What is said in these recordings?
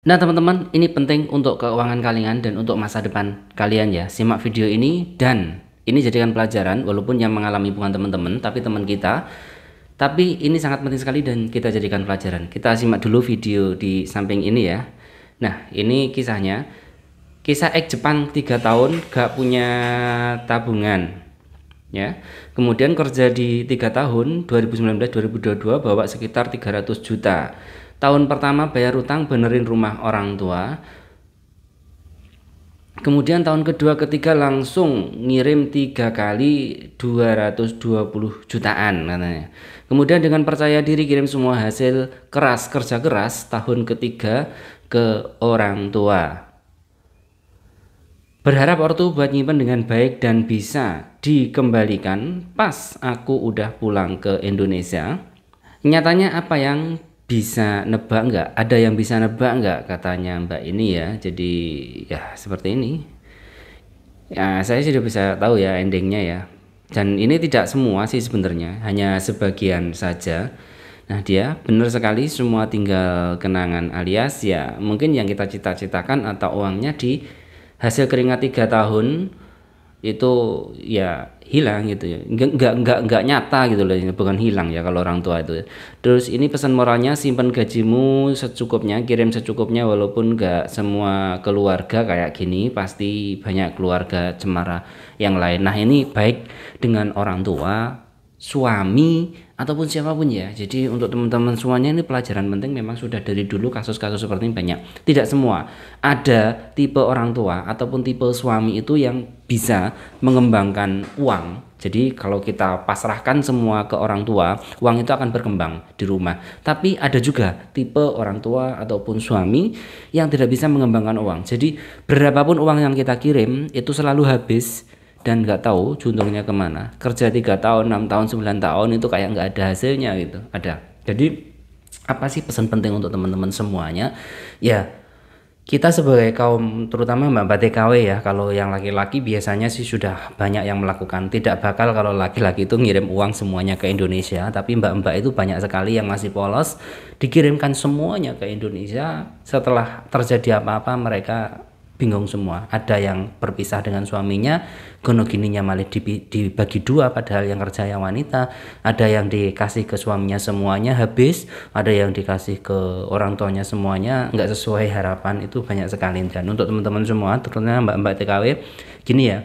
Nah, teman-teman, ini penting untuk keuangan kalian dan untuk masa depan kalian ya. Simak video ini dan ini jadikan pelajaran walaupun yang mengalami bukan teman-teman tapi teman kita. Tapi ini sangat penting sekali dan kita jadikan pelajaran. Kita simak dulu video di samping ini ya. Nah, ini kisahnya. Kisah Jepang 3 tahun gak punya tabungan. Ya. Kemudian kerja di 3 tahun 2019-2022 bawa sekitar 300 juta. Tahun pertama bayar utang, benerin rumah orang tua. Kemudian tahun kedua ketiga langsung ngirim 3 kali 220 jutaan katanya. Kemudian dengan percaya diri kirim semua hasil keras, kerja keras tahun ketiga ke orang tua. Berharap ortu buat nyimpen dengan baik dan bisa dikembalikan pas aku udah pulang ke Indonesia. Nyatanya apa yang bisa nebak nggak? Ada yang bisa nebak nggak katanya Mbak ini ya. Jadi ya seperti ini. Ya saya sudah bisa tahu ya endingnya ya. Dan ini tidak semua sih sebenarnya, hanya sebagian saja. Nah dia benar sekali semua tinggal kenangan alias ya mungkin yang kita cita-citakan atau uangnya di hasil keringat 3 tahun itu ya hilang gitu ya, nggak nyata gitu loh, bukan hilang ya kalau orang tua itu. Terus ini pesan moralnya, simpan gajimu secukupnya, kirim secukupnya, walaupun nggak semua keluarga kayak gini, pasti banyak keluarga cemara yang lain. Nah ini baik dengan orang tua, suami, ataupun siapapun ya. Jadi untuk teman-teman semuanya ini pelajaran penting, memang sudah dari dulu kasus-kasus seperti ini banyak. Tidak semua, ada tipe orang tua ataupun tipe suami itu yang bisa mengembangkan uang. Jadi kalau kita pasrahkan semua ke orang tua, uang itu akan berkembang di rumah. Tapi ada juga tipe orang tua ataupun suami yang tidak bisa mengembangkan uang. Jadi berapapun uang yang kita kirim itu selalu habis dan nggak tahu juntungnya kemana. Kerja 3 tahun, 6 tahun, 9 tahun itu kayak nggak ada hasilnya gitu. Ada. Jadi apa sih pesan penting untuk teman-teman semuanya? Ya kita sebagai kaum, terutama mbak-mbak TKW ya, kalau yang laki-laki biasanya sih sudah banyak yang melakukan. Tidak bakal kalau laki-laki itu ngirim uang semuanya ke Indonesia, tapi mbak-mbak itu banyak sekali yang masih polos, dikirimkan semuanya ke Indonesia. Setelah terjadi apa-apa mereka bingung semua. Ada yang berpisah dengan suaminya, gono gininya malah dibagi dua padahal yang kerja yang wanita. Ada yang dikasih ke suaminya semuanya habis, ada yang dikasih ke orang tuanya semuanya nggak sesuai harapan. Itu banyak sekali. Dan untuk teman-teman semua, terutama mbak-mbak TKW, gini ya,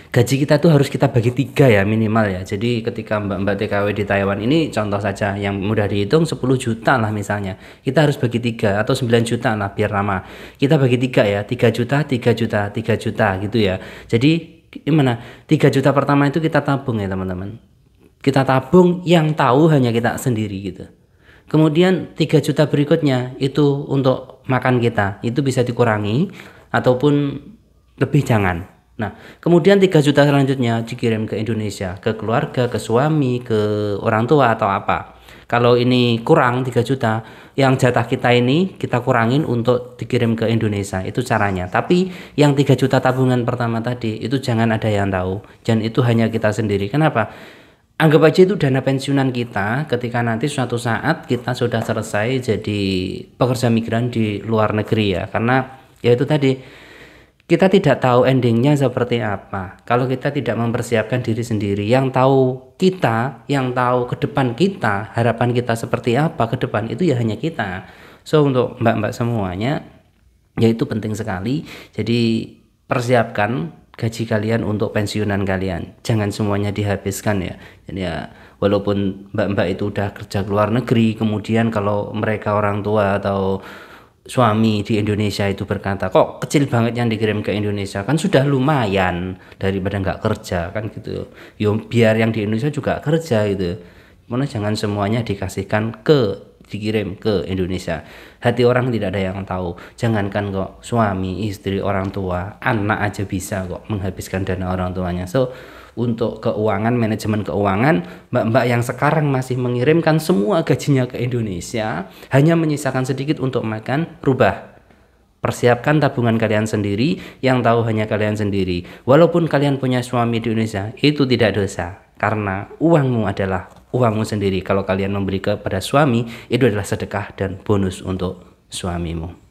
gaji kita tuh harus kita bagi 3 ya minimal ya. Jadi ketika mbak-mbak TKW di Taiwan ini contoh saja yang mudah dihitung 10 juta lah misalnya, kita harus bagi 3 atau 9 juta lah biar lama. Kita bagi 3 ya, 3 juta, 3 juta, 3 juta gitu ya. Jadi gimana? 3 juta pertama itu kita tabung ya teman-teman. Kita tabung, yang tahu hanya kita sendiri gitu. Kemudian 3 juta berikutnya itu untuk makan kita, itu bisa dikurangi ataupun lebih jangan. Nah, kemudian 3 juta selanjutnya dikirim ke Indonesia, ke keluarga, ke suami, ke orang tua atau apa. Kalau ini kurang 3 juta, yang jatah kita ini kita kurangin untuk dikirim ke Indonesia. Itu caranya. Tapi yang 3 juta tabungan pertama tadi, itu jangan ada yang tahu. Dan itu hanya kita sendiri. Kenapa? Anggap aja itu dana pensiunan kita ketika nanti suatu saat kita sudah selesai jadi pekerja migran di luar negeri ya. Karena ya itu tadi, kita tidak tahu endingnya seperti apa. Kalau kita tidak mempersiapkan diri sendiri, yang tahu kita, yang tahu ke depan kita, harapan kita seperti apa ke depan itu ya hanya kita. So untuk mbak-mbak semuanya, ya itu penting sekali. Jadi persiapkan gaji kalian untuk pensiunan kalian. Jangan semuanya dihabiskan ya. Jadi ya walaupun mbak-mbak itu udah kerja ke luar negeri, kemudian kalau mereka orang tua atau suami di Indonesia itu berkata, kok kecil banget yang dikirim ke Indonesia, kan sudah lumayan daripada nggak kerja kan gitu. Yo biar yang di Indonesia juga kerja gitu. Mana jangan semuanya dikasihkan dikirim ke Indonesia. Hati orang tidak ada yang tahu. Jangankan kok suami, istri, orang tua, anak aja bisa kok menghabiskan dana orang tuanya. So untuk keuangan, manajemen keuangan, mbak-mbak yang sekarang masih mengirimkan semua gajinya ke Indonesia, hanya menyisakan sedikit untuk makan, rubah. Persiapkan tabungan kalian sendiri, yang tahu hanya kalian sendiri. Walaupun kalian punya suami di Indonesia, itu tidak dosa. Karena uangmu adalah uangmu sendiri. Kalau kalian memberi kepada suami, itu adalah sedekah dan bonus untuk suamimu.